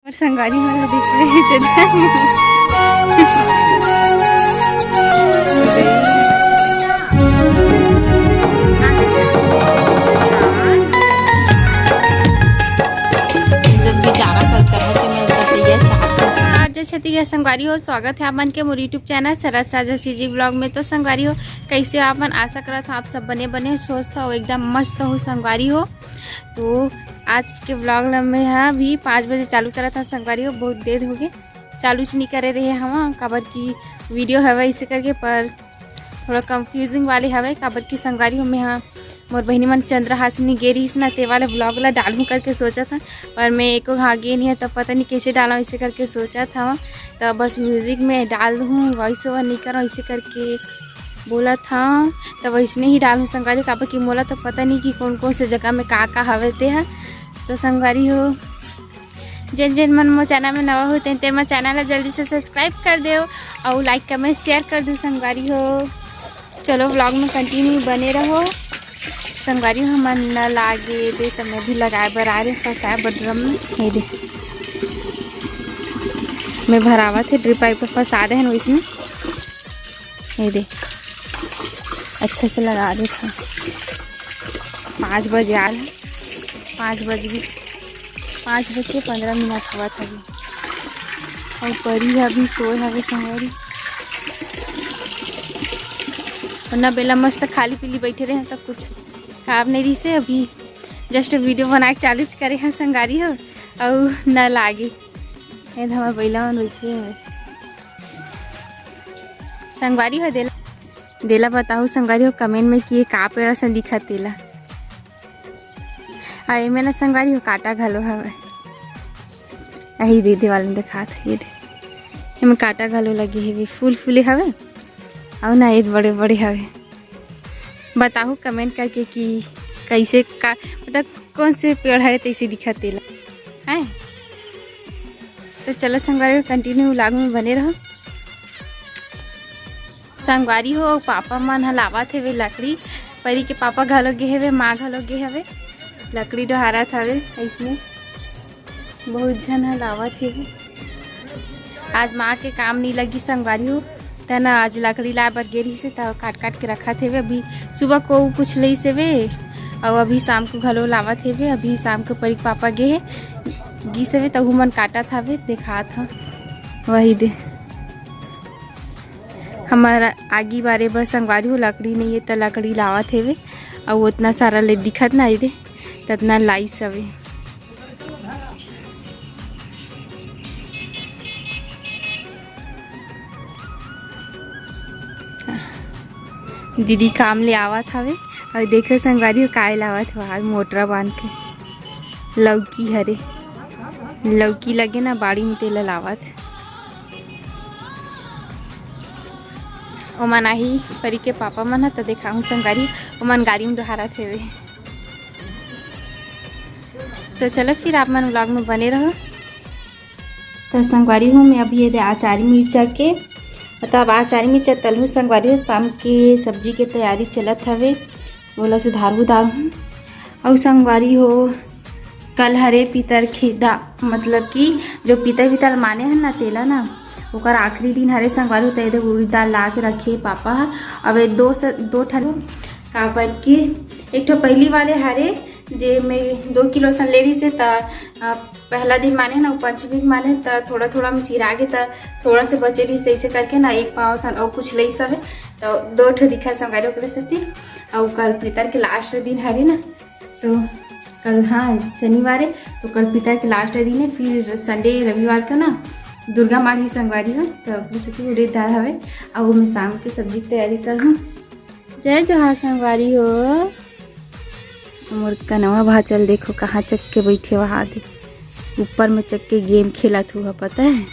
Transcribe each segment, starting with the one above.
और संगारी वाला देख रहे जब भी जाना चलता है तो मैं छती है। संगवारी हो, स्वागत है आप मन के मोर यूट्यूब चैनल सरस राजा सीजी ब्लॉग में। तो संगवारी हो, कैसे आप मन आशा करत आप सब बने बने स्वस्थ हो, एकदम मस्त हो संगवारी हो। तो आज के ब्लॉग में हाँ भी 5 बजे चालू करा था संगवारी हो, बहुत देर हो गए चालू नहीं करे रहे हम काबर की वीडियो हवा इसे करके, पर थोड़ा कंफ्यूजिंग वाले हवे काबर की संगवारी हो। मैं हाँ मोर बहनी मन चंद्रहासिनी गे रही ना ते वाले ब्लॉग ला डालूँ करके सोचा था, पर मैं एको हाँ गे नहीं है तब पता नहीं कैसे डाला इसे करके सोचा था। तो बस म्यूज़िक में डाल दूँ, वॉइस ओवर नहीं करूँ इसे करके बोला था, तो वैसने ही डालूँ संगवारी काबर की मोला तो पता नहीं कि कौन कौन से जगह में का हवे ते है। तो संगवारी हो जिन जिन मन मो चैनल में नवा हो तेन मैं चैनल ला जल्दी से सब्सक्राइब कर दो और लाइक कमेंट शेयर कर दो संगवारी हो। चलो व्लॉग में कंटिन्यू बने रहो संगवारी हो। मन न लागे दे तो मैं भी लगाए बर आ रहे फंसाए बर ड्रम में, ये दे मैं भरावा थे ड्रिप पाइप पर फंसा दे हैं इसमें, ये दे अच्छे से लगा दे था। 5 बजे आ रहे 5 बज गए 5:15 हुआ था अभी, और परी अभी सोए हवे संगवारी। वरना बेला मस्त खाली पीली बैठे रहे तब कुछ खाब नहीं रही से, अभी जस्ट वीडियो बना के चालू करे हैं संगवारी हो और न लागे हमारे बैला मन बैठे हुए संगवारी हो। देला बताओ संगवारी हो कमेंट में कि का पेड़ से दिखा तेला अरे में ना संगवारी हो काटा घलो हवे, यही दे दे वाले दिखा था, ये दे में काटा घलो लगे हवे, फूल फूले हवे और ना ये बड़े बड़े हवे। बताओ कमेंट करके कि कैसे का मतलब कौन से पेड़ है तैसे दिखा तेला है। तो चलो संगवारी कंटिन्यू व्लॉग में बने रहो संगवारी हो। पापा मन हलावत हेवे लकड़ी, परी के पापा घलो गे हवे, माँ घलो गे हवे लकड़ी डोहारत हवे, इसमें बहुत झन हलावत हेवे। आज माँ के काम नहीं लगी संगवारी हो, त ना आज लकड़ी लाए बर गे रही से तो काट के रखा थे। अभी सुबह को कुछ लई से वे और अभी शाम को घलो लावत हेवे। अभी शाम को परी पापा गे है गी से वे तहु मन काटा था वे देखा था, वही दे हमारा आगी बारे बर संगवारी हो लकड़ी नहीं है तो लकड़ी लावत हेवे और उतना सारा ले दिखत ना दे ततना लाई सवे। दीदी काम ले आवत हवे और देखो संगवारी हो काय लावत हो, आज मोटरा बांध के लौकी हरे लौकी लगे ना बाड़ी में तेल लावत। ओमन आही परी के पापा मन है तो देखा हूँ संगवारी ओमन गाड़ी में डोहारत हेवे। तो चलो फिर आप मन व्लॉग में बने रहो। तो संगवारी हूँ मैं अभी ये आचारी मिर्चा के मतलब आचारी मिर्चा तलहूँ संगवारी हो, शाम की सब्जी के तैयारी चलत हवे बोला सुधार हूँ। और संगवारी हो कल हरे पितर खिदा मतलब कि जो पितर माने हैं ना तेला ना ओकर आखिरी दिन हरे संगवारी हो, तो उड़द दाल ला के रखे पापा। अब 2 ठन काबर की एक ठो पहली वाले हरे जे में 2 किलो सन ले रही से पहला दिन माने ना पंचमी माने तो थोड़ा थोड़ा में सिरा गे तो थोड़ा से बचे रही से ऐसे करके ना 1 पाव सन और कुछ लई सवे तो 2 ठो दिखा संगवारी ओकरे सती। और कल पितर के लास्ट दिन हरे ना तो कल हाँ शनिवार है तो कल पितर के लास्ट दिन है, फिर संडे रविवार का ना दुर्गा माँ ही संगवारी हो तो ओकरे सती उड़द दाल हवे और मैं शाम के सब्जी की तैयारी कर हूँ। जय जोहार संगवारी हो। मोर कनवा भाचल देखो कहाँ चक के बैठे वहाँ दे ऊपर में चक के गेम खेला था पता है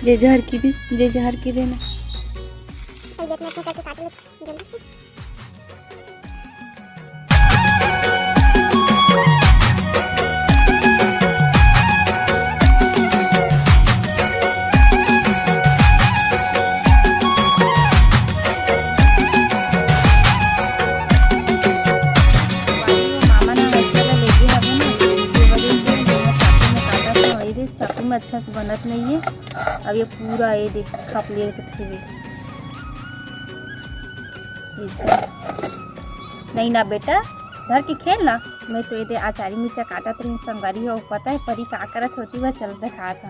जय जहर की दे ना में अच्छा से बनत नहीं है। अब ये पूरा ये देख खप ले थे नहीं ना बेटा, घर के खेल ना। मैं तो ये आचारी मिर्चा काटत रही संगवारी हो। पता है परी का करत होती वह चल दिखा था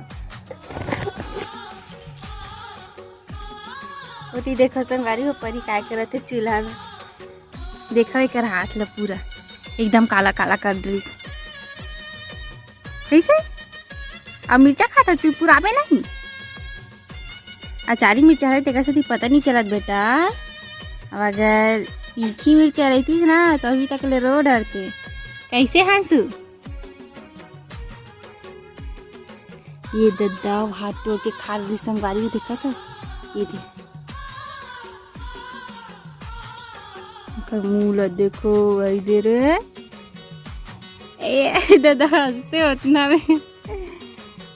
होती। देखो संगवारी हो परी का करत है चूल्हा में। देखो एक हाथ ला पूरा एकदम काला काला कर ड्रेस कैसे। अब मिर्चा खाता चुप पुराबे नहीं। अचारी मिर्चा रहे तेरा से पता नहीं चलत बेटा। अब अगर तीखी मिर्चा रहती ना तो अभी तक ले रो डरते। कैसे हंसू ये दद्दा हाथ तोड़ के खा रही संगवारी देखा सर। ये देख मुँह देखो वही दे रहे ए दादा हंसते उतना में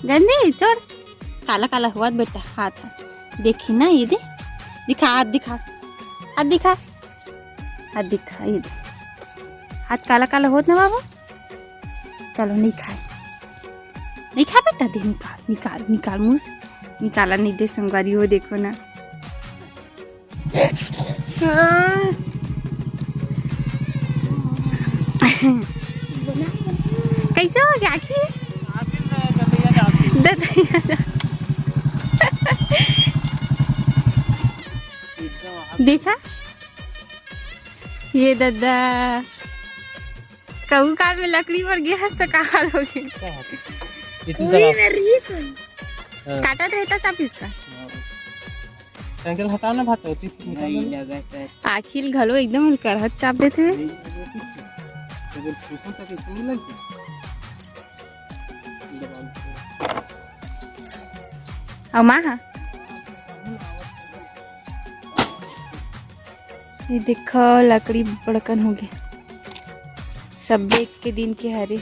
गंदी छोड़। काला काला हुआ बेटा हाथ देखी ना। ये दे दिखा हाथ दिखा हाथ दिखा हाथ दिखा। ये दे हाथ काला काला होत ना बाबू। चलो नहीं खाए नहीं खा बेटा। दे निकाल निकाल निकाल मुँह निकाला नहीं दे संगवारी हो देखो ना। कैसे हो गया आखिर देखा ये दादा कहू कार में लकड़ी पर गया तो कहा लोगे काटा रहता चापीस का हटाना भात होती आखिर घलो एकदम करहत चाप देते। और माँ ये देखो लकड़ी बड़कन हो गए सब देख के दिन के हरे।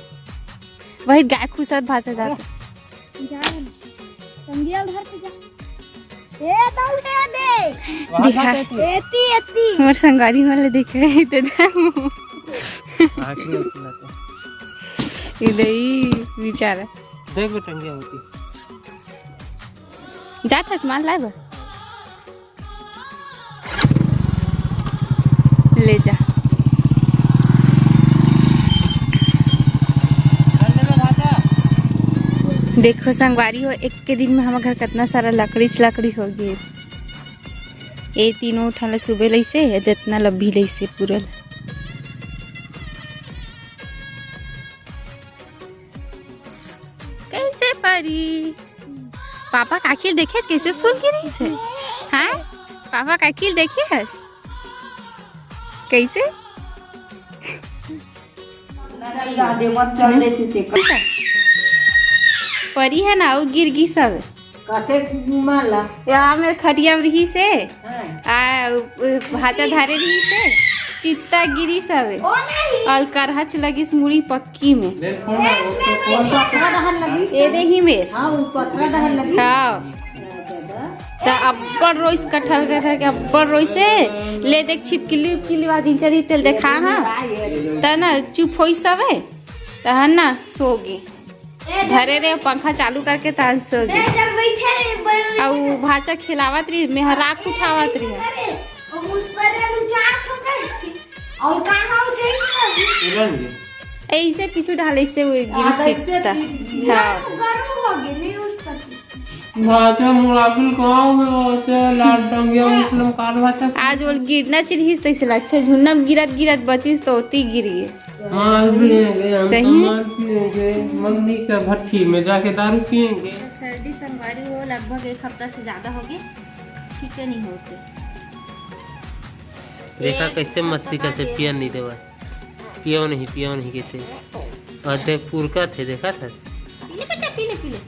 वही गाय खुशत भाषा जाते मोर संगारी वाले देख रहे बेचारा देख टंगिया होती जाता सामान लाए ले जा। देखो संगवारी हो एक के दिन में हमारे घर कितना सारा लकड़ी हो गई। ये तीनों उठा सुबह लैसे जितना लब्भी लैसे पूरा कैसे परी। पापा का आखिर देखे कैसे फूल गिरी से। हाँ पापा का आखिर देखे है कैसे परी है ना वो गिर गई सब यहाँ मेरे खटिया रही से भाचा धारे रही से चित्ता गिरी सब और करहच लगी मुड़ी पक्की में ये देखी में। हाँ तो अब्बड़ रोइस कटहल के अब्बड़ रोइस से ले देख छिपकली उपकली दिन चढ़ी तेल देखा हाँ तो ना चुप हो सब है तो है ना सो गए धरे रे पंखा चालू करके तान सो गए। और भाचा खिलावत रही मेहराक उठावत रही ऐसे पीछू ढाले से आज वो गिरना चाहिए तैसे लगते झुन्ना गिरत गिरत बचिस तो होती गिरी सही मम्मी का भट्टी में जाके दारू पियेंगे। सर्दी संगवारी हो लगभग एक हफ्ता से ज्यादा हो गए ठीक नहीं होते। देखा कैसे मस्ती करते पिया नहीं देवा पियो नहीं कैसे और देख पुरका थे देखा था पीले बेटा पीले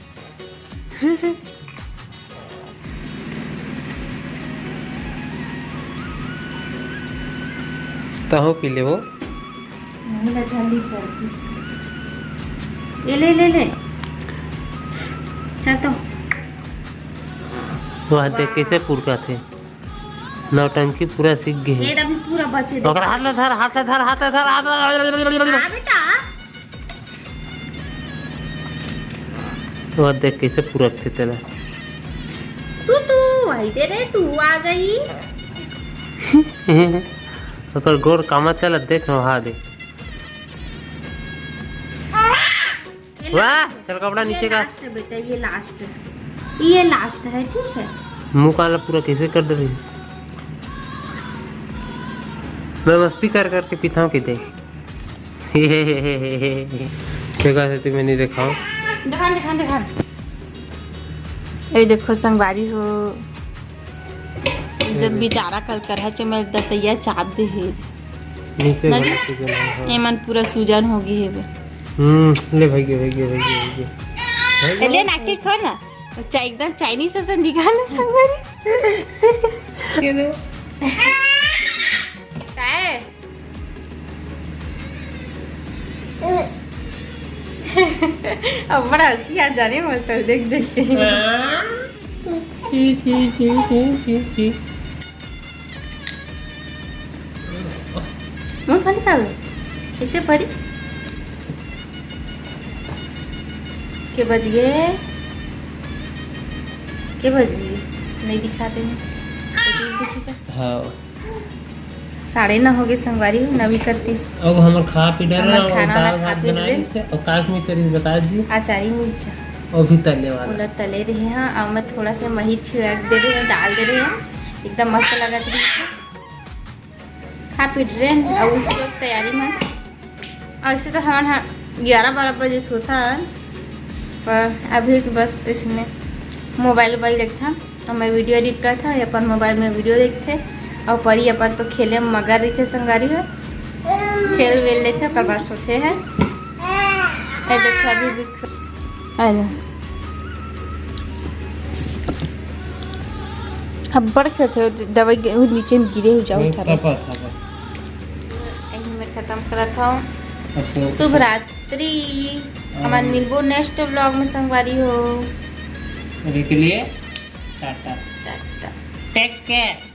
तहो पी ले वो जल्दी सर्दी ले चल तो वहाँ देख कैसे पुरका थे नौटंकी पूरा सीख गए ये अभी पूरा बचे हाथ बेटा वो देख कैसे पूरा थे तेरा तू आई दे रे, तू आ गई। पर गोर कामा चला देख वहाँ देख। वाह चल कपड़ा नीचे का। लास्ट है बेटा, ये लास्ट है, ठीक है। मुंह काला पूरा कैसे कर दे रही। मैं मस्ती कर करके पीता हूँ कि देख। देखा से तुम्हें नहीं देखा दिखा। अरे देखो संगवारी हो, जब बेचारा कल करहा च मैं दतैया चाप दे है नीचे ना हाँ। ये मन पूरा सूजन हो गई है। ले भाई ले नाके खा ना, चाय एकदम चाइनीज से निकाल संगवारी। काय अब बड़ा हंसी आ जाने वाला देख के। ची। मूंगफली खावे इसे परी के बज गए नहीं दिखाते हैं। हाँ 9:30 हो गए संगवारी हो, 9:31। अब हम खा पी डर हमर खाना दाल खा भात पी बनाई से और काश में चरी बता जी आचारी मिर्चा और भी तलने वाला ओला तले रहे हैं और मैं थोड़ा सा मही छिड़क दे रहे हैं, डाल दे रहे हैं, एकदम मस्त लगा रही है। खा पी रहे हैं और उस वक्त तैयारी में। ऐसे तो हमारा 11-12 बजे सोता है, पर अभी तो बस इसमें मोबाइल देखता और मैं वीडियो एडिट करता है, अपन मोबाइल में वीडियो देखते और परी अपन तो खेले में मगर रही थे संगारी है, खेल वेल लेते और बाद सोते हैं। देखो अभी भी अब बड़ खेलते दवाई नीचे में गिरे हो जाओ। मैं खत्म करता हूँ। शुभ रात्रि। हमारे मिलबो नेक्स्ट व्लॉग में संगवारी हो। के लिए टाटा टाटा। Take care.